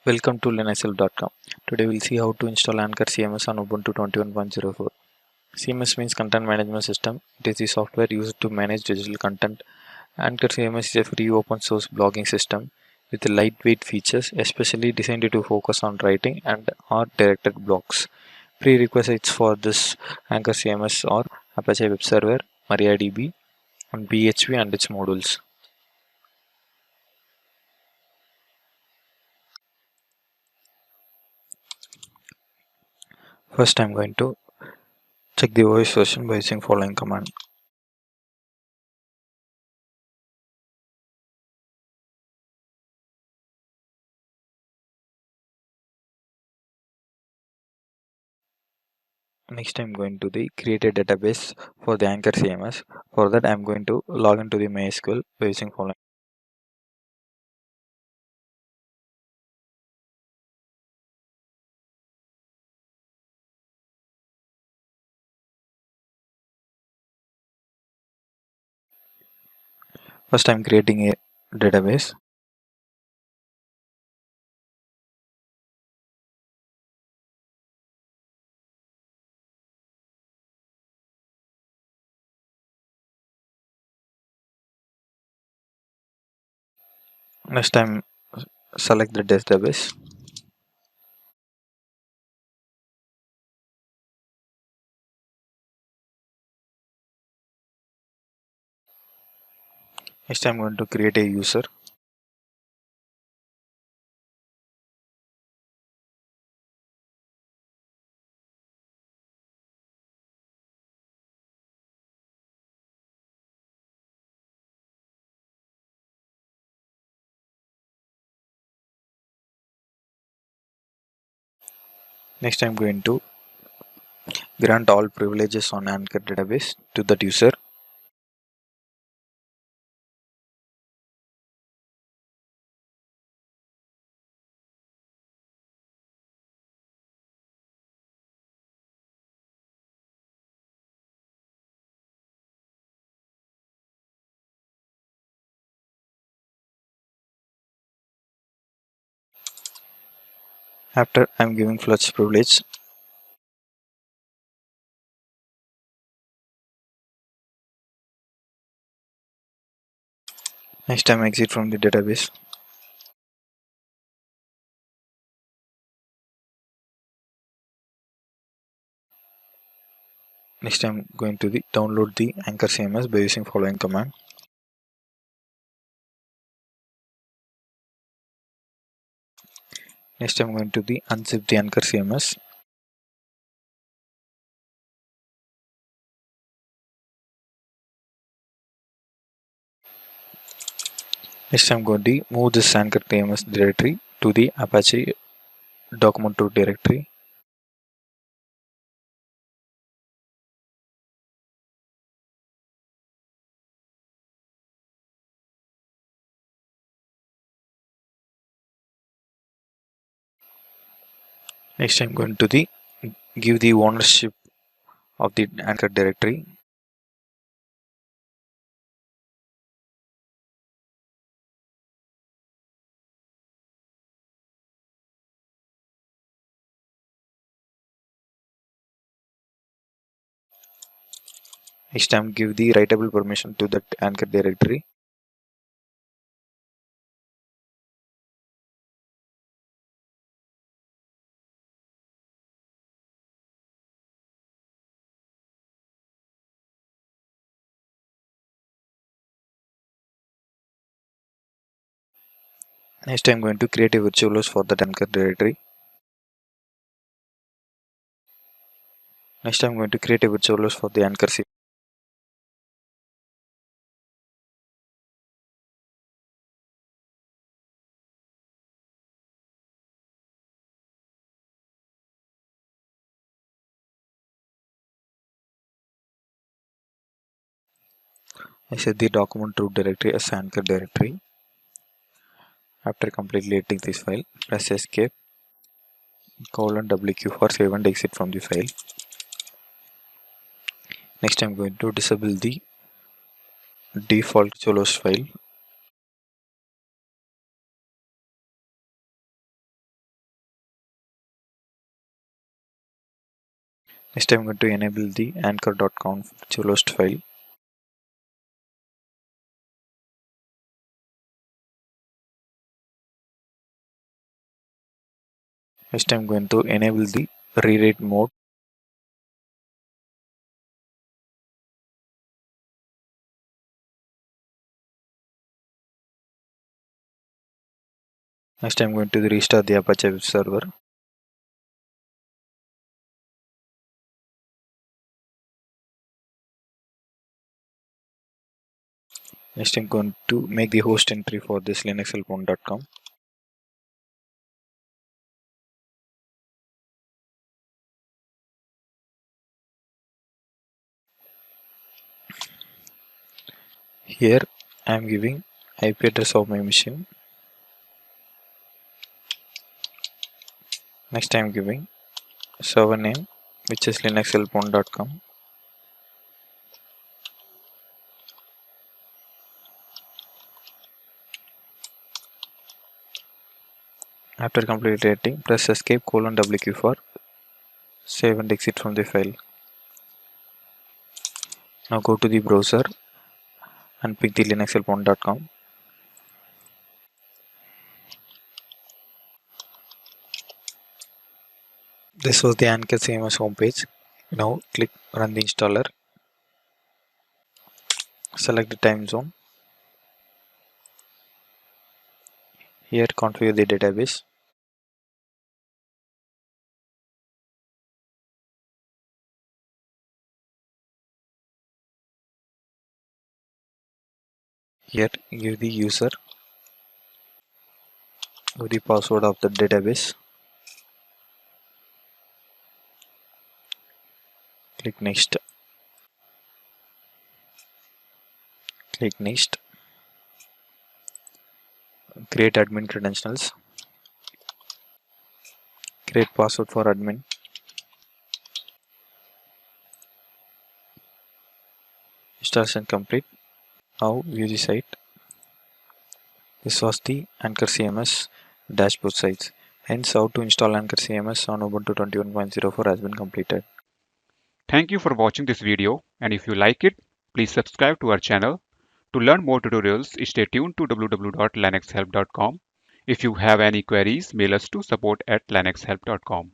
Welcome to linuxhelp.com. Today we'll see how to install Anchor CMS on Ubuntu 21.04. CMS means Content Management System. It is the software used to manage digital content. Anchor CMS is a free open source blogging system with lightweight features, especially designed to focus on writing and art directed blogs. Prerequisites for this Anchor CMS are Apache Web Server, MariaDB, and PHP and its modules. First, I'm going to check the OS version by using following command. Next, I'm going to create a database for the Anchor CMS. For that, I'm going to log into the MySQL by using following. First, I'm creating a database. Next, I'm select the database. Next, I'm going to create a user. Next, I'm going to grant all privileges on Anchor database to that user. After I'm giving flush privilege, next time exit from the database. Next, I'm going to download the Anchor CMS by using following command. Next, I'm going to unzip the Anchor CMS. Next, I'm going to move this Anchor CMS directory to the Apache document root directory. Next, I'm going to give the ownership of the Anchor directory. Next time give the writable permission to that Anchor directory. Next I'm going to create a virtual host for that Anchor directory. Next I'm going to create a virtual host for the Anchor CMS. I set the document root directory as Anchor directory. After completely editing this file, press escape :WQ for save and exit from the file. Next I'm going to disable the default Cholos file. Next I'm going to enable the Anchor.conf Cholos file. Next I'm going to enable the rewrite mode. Next I'm going to restart the Apache web server. Next I'm going to make the host entry for this linuxhelp1.com. Here I am giving IP address of my machine. Next I am giving server name, which is linuxhelp1.com. After completing, press escape :WQ for save and exit from the file. Now go to the browser and pick the linuxhelp1.com. This was the Anchor CMS homepage. Now click run the installer. Select the time zone. Here configure the database. Here give the user with the password of the database. Click next. Click next. Create admin credentials. Create password for admin. Installation complete. Now view the site. This was the Anchor CMS dashboard sites. Hence, how to install Anchor CMS on Ubuntu 21.04 has been completed. Thank you for watching this video, and if you like it, please subscribe to our channel. To learn more tutorials, stay tuned to www.linuxhelp.com. If you have any queries, mail us to support@linuxhelp.com.